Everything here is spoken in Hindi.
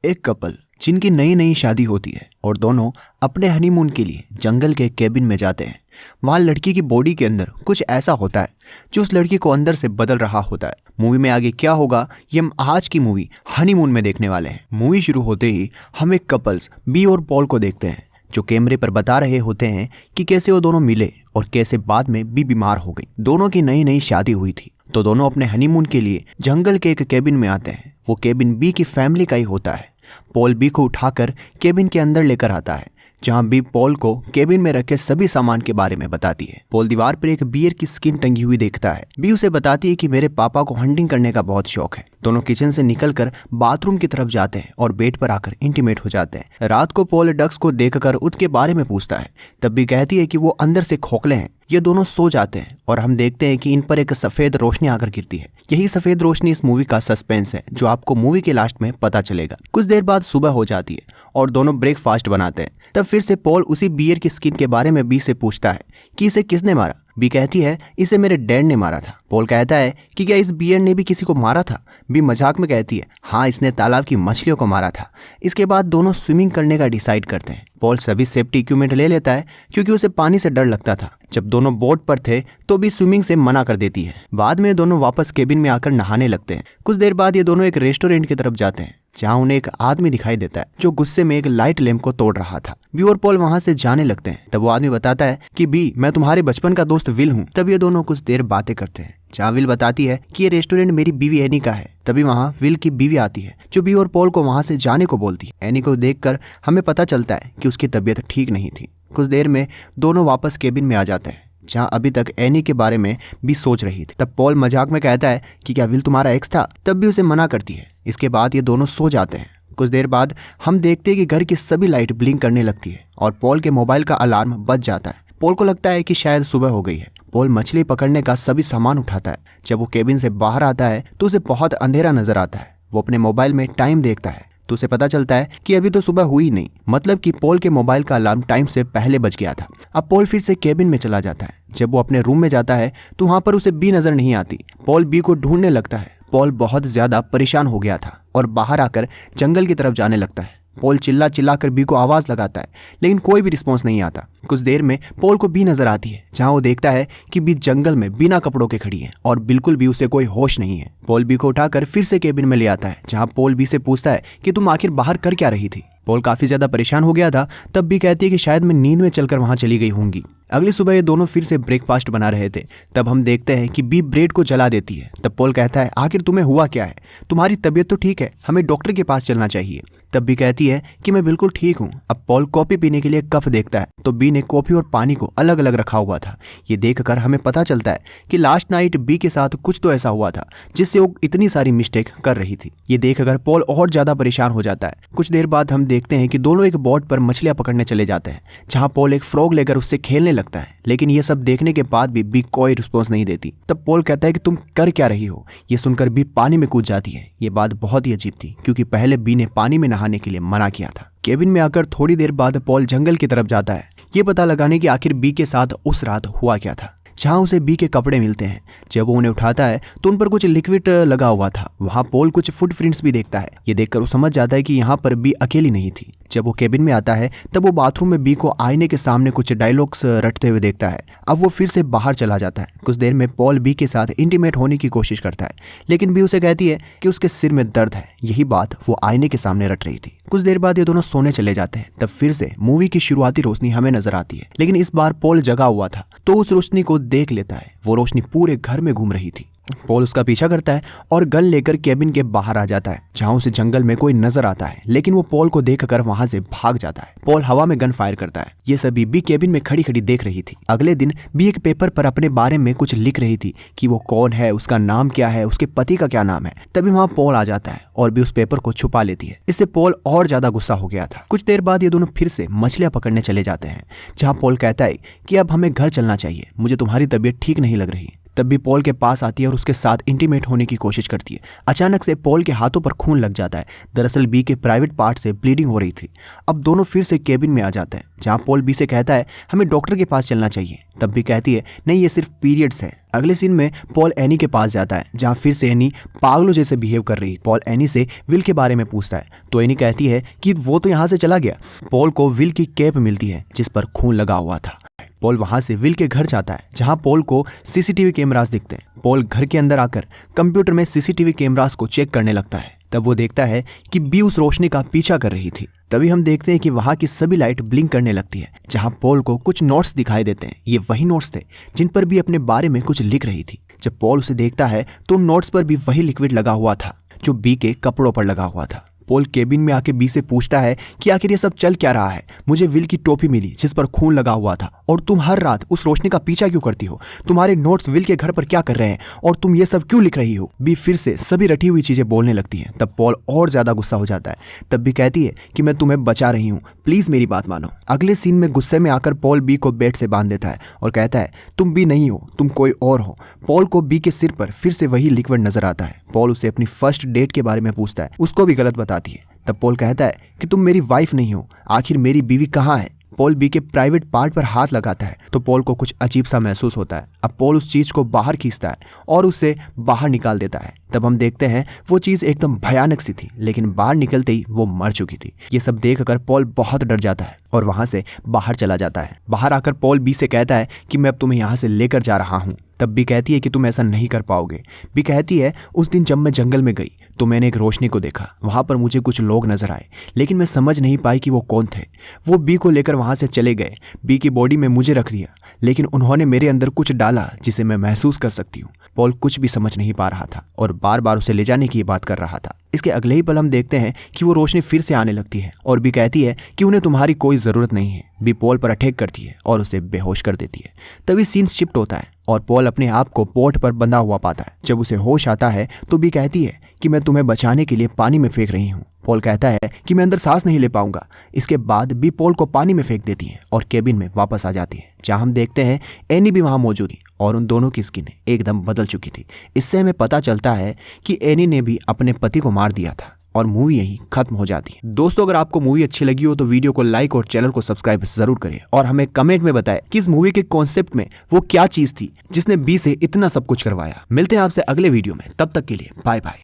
एक कपल जिनकी नई नई शादी होती है और दोनों अपने हनीमून के लिए जंगल के केबिन में जाते हैं। वहां लड़की की बॉडी के अंदर कुछ ऐसा होता है जो उस लड़की को अंदर से बदल रहा होता है। मूवी में आगे क्या होगा ये हम आज की मूवी हनीमून में देखने वाले हैं। मूवी शुरू होते ही हम एक कपल्स बी और पॉल को देखते हैं जो कैमरे पर बता रहे होते हैं कि कैसे वो दोनों मिले और कैसे बाद में बी बीमार हो गई। दोनों की नई नई शादी हुई थी तो दोनों अपने हनीमून के लिए जंगल के एक केबिन में आते हैं। वो केबिन बी की फैमिली का ही होता है। पॉल बी को उठाकर केबिन के अंदर लेकर आता है जहां बी पॉल को केबिन में रखे सभी सामान के बारे में बताती है। पॉल दीवार पर एक बियर की स्किन टंगी हुई देखता है। बी उसे बताती है कि मेरे पापा को हंटिंग करने का बहुत शौक है। दोनों किचन से निकलकर बाथरूम की तरफ जाते हैं और बेड पर आकर इंटीमेट हो जाते हैं। रात को पॉल डक्स को देखकर उसके बारे में पूछता है। तब भी कहती है कि वो अंदर से खोखले हैं। ये दोनों सो जाते हैं और हम देखते हैं कि इन पर एक सफेद रोशनी आकर गिरती है। यही सफेद रोशनी इस मूवी का सस्पेंस है जो आपको मूवी के लास्ट में पता चलेगा। कुछ देर बाद सुबह हो जाती है और दोनों ब्रेकफास्ट बनाते हैं। तब फिर से पॉल उसी बियर की स्किन के बारे में बी से पूछता है कि इसे किसने मारा। बी कहती है इसे मेरे डैड ने मारा था। पॉल कहता है कि क्या इस बियर ने भी किसी को मारा था। बी मजाक में कहती है हाँ, इसने तालाब की मछलियों को मारा था। इसके बाद दोनों स्विमिंग करने का डिसाइड करते हैं। पॉल सभी सेफ्टी इक्विपमेंट ले लेता है क्योंकि उसे पानी से डर लगता था। जब दोनों बोट पर थे तो भी स्विमिंग से मना कर देती है। बाद में दोनों वापस केबिन में आकर नहाने लगते हैं। कुछ देर बाद ये दोनों एक रेस्टोरेंट की तरफ जाते हैं जहां उन्हें एक आदमी दिखाई देता है जो गुस्से में एक लाइट लैंप को तोड़ रहा था। बी और पॉल वहां से जाने लगते हैं। तब वो आदमी बताता है कि बी, मैं तुम्हारे बचपन का दोस्त विल हूँ। तब ये दोनों कुछ देर बातें करते हैं जहाँ विल बताती है कि ये रेस्टोरेंट मेरी बीवी एनी का है। तभी वहाँ विल की बीवी आती है जो बी और पॉल को वहां से जाने को बोलती है। एनी को देखकर हमें पता चलता है कि उसकी तबीयत ठीक नहीं थी। कुछ देर में दोनों वापस केबिन में आ जाते हैं जहां अभी तक एनी के बारे में भी सोच रही थी। तब पॉल मजाक में कहता है कि क्या विल तुम्हारा एक्स था। तब भी उसे मना करती है। इसके बाद ये दोनों सो जाते हैं। कुछ देर बाद हम देखते हैं कि घर की सभी लाइट ब्लिंक करने लगती है और पॉल के मोबाइल का अलार्म बज जाता है। पॉल को लगता है कि शायद सुबह हो गई है। पॉल मछली पकड़ने का सभी सामान उठाता है। जब वो केबिन से बाहर आता है तो उसे बहुत अंधेरा नजर आता है। वो अपने मोबाइल में टाइम देखता है तो उसे पता चलता है कि अभी तो सुबह हुई नहीं, मतलब कि पॉल के मोबाइल का अलार्म टाइम से पहले बज गया था। अब पॉल फिर से केबिन में चला जाता है। जब वो अपने रूम में जाता है तो वहां पर उसे बी नजर नहीं आती। पॉल बी को ढूंढने लगता है। पॉल बहुत ज्यादा परेशान हो गया था और बाहर आकर जंगल की तरफ जाने लगता है। पॉल चिल्ला चिल्ला कर बी को आवाज लगाता है लेकिन कोई भी रिस्पॉन्स नहीं आता। कुछ देर में पॉल को बी नजर आती है जहां वो देखता है कि बी जंगल में बिना कपड़ों के खड़ी है और बिल्कुल भी उसे कोई होश नहीं है। पॉल बी को उठाकर फिर से केबिन में ले आता है जहां पॉल बी से पूछता है कि तुम आखिर बाहर कर क्या रही थी। पॉल काफी ज्यादा परेशान हो गया था। तब भी कहती है कि शायद मैं नींद में चलकर वहां चली गई होंगी। अगली सुबह ये दोनों फिर से ब्रेकफास्ट बना रहे थे। तब हम देखते हैं कि बी ब्रेड को जला देती है। तब पॉल कहता है आखिर तुम्हें हुआ क्या है, तुम्हारी तबीयत तो ठीक है, हमें डॉक्टर के पास चलना चाहिए। तब बी कहती है कि मैं बिल्कुल ठीक हूँ। अब पॉल कॉफी पीने के लिए कप देखता है तो बी ने कॉफी और पानी को अलग अलग रखा हुआ था। ये देखकर हमें पता चलता है कि लास्ट नाइट बी के साथ कुछ तो ऐसा हुआ था जिससे वो इतनी सारी मिस्टेक कर रही थी। ये देखकर पॉल और ज्यादा परेशान हो जाता है। कुछ देर बाद हम देखते हैं कि दोनों एक बोट पर मछलियां पकड़ने चले जाते हैं जहां पॉल एक फ्रॉग लेकर उससे खेलने लगता है। लेकिन ये सब देखने के बाद भी बी कोई रिस्पॉन्स नहीं देती। तब पॉल कहता है कि तुम कर क्या रही हो। ये सुनकर बी पानी में कूद जाती है। ये बात बहुत ही अजीब थी क्योंकि पहले बी ने पानी में नहाने के लिए मना किया था। केबिन में आकर थोड़ी देर बाद पॉल जंगल की तरफ जाता है ये पता लगाने की आखिर बी के साथ उस रात हुआ क्या था। जहां उसे बी के कपड़े मिलते हैं। जब वो उन्हें उठाता है तो उन पर कुछ लिक्विड लगा हुआ था। वहां पॉल कुछ फुटप्रिंट्स भी देखता है। ये देखकर वो समझ जाता है कि यहाँ पर बी अकेली नहीं थी। जब वो केबिन में आता है तब वो बाथरूम में बी को आईने के सामने कुछ डायलॉग्स रटते हुए देखता है। अब वो फिर से बाहर चला जाता है। कुछ देर में पॉल बी के साथ इंटीमेट होने की कोशिश करता है लेकिन बी उसे कहती है कि उसके सिर में दर्द है। यही बात वो आईने के सामने रट रही थी। कुछ देर बाद ये दोनों सोने चले जाते हैं। तब फिर से मूवी की शुरुआती रोशनी हमें नजर आती है लेकिन इस बार पॉल जगा हुआ था तो उस रोशनी को देख लेता है। वो रोशनी पूरे घर में घूम रही थी। पॉल उसका पीछा करता है और गन लेकर केबिन के बाहर आ जाता है जहां उसे जंगल में कोई नजर आता है लेकिन वो पॉल को देखकर वहां से भाग जाता है। पॉल हवा में गन फायर करता है। ये सभी बी केबिन में खड़ी खड़ी देख रही थी। अगले दिन बी एक पेपर पर अपने बारे में कुछ लिख रही थी कि वो कौन है, उसका नाम क्या है, उसके पति का क्या नाम है। तभी वहां पॉल आ जाता है और बी उस पेपर को छुपा लेती है। इससे पॉल और ज्यादा गुस्सा हो गया था। कुछ देर बाद ये दोनों फिर से मछलियां पकड़ने चले जाते हैं जहां पॉल कहता है कि अब हमें घर चलना चाहिए, मुझे तुम्हारी तबीयत ठीक नहीं लग रही। तब भी पॉल के पास आती है और उसके साथ इंटीमेट होने की कोशिश करती है। अचानक से पॉल के हाथों पर खून लग जाता है। दरअसल बी के प्राइवेट पार्ट से ब्लीडिंग हो रही थी। अब दोनों फिर से केबिन में आ जाते हैं, जहां पॉल बी से कहता है हमें डॉक्टर के पास चलना चाहिए। तब भी कहती है नहीं, ये सिर्फ पीरियड्स है। अगले सीन में पॉल एनी के पास जाता है, जहां फिर से एनी पागलों जैसे बिहेव कर रही है। पॉल एनी से विल के बारे में पूछता है तो एनी कहती है कि वो तो यहाँ से चला गया। पॉल को विल की कैप मिलती है जिस पर खून लगा हुआ था। पॉल वहां से विल के घर जाता है, जहां पॉल को सीसीटीवी कैमरास दिखते हैं। पॉल घर के अंदर आकर कंप्यूटर में सीसीटीवी कैमरास को चेक करने लगता है। तब वो देखता है कि बी उस रोशनी का पीछा कर रही थी। तभी हम देखते हैं कि वहां की सभी लाइट ब्लिंक करने लगती है, जहां पॉल को कुछ नोट्स दिखाई देते हैं। ये वही नोट्स थे जिन पर बी अपने बारे में कुछ लिख रही थी। जब पॉल उसे देखता है तो उन नोट्स पर भी वही लिक्विड लगा हुआ था जो बी के कपड़ों पर लगा हुआ था। पॉल केबिन में आके बी से पूछता है कि आखिर ये सब चल क्या रहा है। मुझे विल की टोपी मिली जिस पर खून लगा हुआ था और तुम हर रात उस रोशनी का पीछा क्यों करती हो? तुम्हारे नोट्स विल के घर पर क्या कर रहे हैं और तुम ये सब क्यों लिख रही हो? बी फिर से सभी रटी हुई चीजें बोलने लगती हैं। तब पॉल और ज्यादा गुस्सा हो जाता है। तब भी कहती है कि मैं तुम्हें बचा रही हूँ, प्लीज मेरी बात मानो। अगले सीन में गुस्से में आकर पॉल बी को बेड से बांध देता है और कहता है तुम बी नहीं हो, तुम कोई और हो। पॉल को बी के सिर पर फिर से वही लिक्विड नजर आता है। पॉल उसे अपनी फर्स्ट डेट के बारे में पूछता है, उसको भी गलत बताती है। तब पॉल कहता है कि तुम मेरी वाइफ नहीं हो, आखिर मेरी बीवी कहाँ है? पॉल बी के प्राइवेट पार्ट पर हाथ लगाता है तो पॉल को कुछ अजीब सा महसूस होता है। अब पॉल उस चीज को बाहर खींचता है और उसे बाहर निकाल देता है। तब हम देखते हैं वो चीज एकदम भयानक सी थी, लेकिन बाहर निकलते ही वो मर चुकी थी। ये सब देखकर पॉल बहुत डर जाता है और वहां से बाहर चला जाता है। बाहर आकर पॉल बी से कहता है कि मैं अब तुम्हें यहाँ से लेकर जा रहा हूँ। तब बी कहती है कि तुम ऐसा नहीं कर पाओगे। बी कहती है उस दिन जब मैं जंगल में गई तो मैंने एक रोशनी को देखा। वहां पर मुझे कुछ लोग नजर आए, लेकिन मैं समझ नहीं पाई कि वो कौन थे। वो बी को लेकर वहां से चले गए। बी की बॉडी में मुझे रख दिया, लेकिन उन्होंने मेरे अंदर कुछ डाला जिसे मैं महसूस कर सकती हूँ। पॉल कुछ भी समझ नहीं पा रहा था और बार बार उसे ले जाने की बात कर रहा था। इसके अगले ही पल हम देखते हैं कि वो रोशनी फिर से आने लगती है और बी कहती है कि उन्हें तुम्हारी कोई जरूरत नहीं है। बी पॉल पर अटैक करती है और उसे बेहोश कर देती है। तभी सीन शिफ्ट होता है और पॉल अपने आप को बोट पर बंधा हुआ पाता है। जब उसे होश आता है तो बी कहती है कि मैं तुम्हें बचाने के लिए पानी में फेंक रही हूँ। पॉल कहता है कि मैं अंदर सांस नहीं ले पाऊंगा। इसके बाद बी पॉल को पानी में फेंक देती है और केबिन में वापस आ जाती है, जहां हम देखते हैं एनी भी वहां मौजूद थी और उन दोनों की स्किन एकदम बदल चुकी थी। इससे हमें पता चलता है कि एनी ने भी अपने पति को मार दिया था और मूवी यहीं खत्म हो जाती है। दोस्तों, अगर आपको मूवी अच्छी लगी हो तो वीडियो को लाइक और चैनल को सब्सक्राइब जरूर करें और हमें कमेंट में बताएं कि इस मूवी के कॉन्सेप्ट में वो क्या चीज थी जिसने बी से इतना सब कुछ करवाया। मिलते हैं आपसे अगले वीडियो में, तब तक के लिए बाय बाय।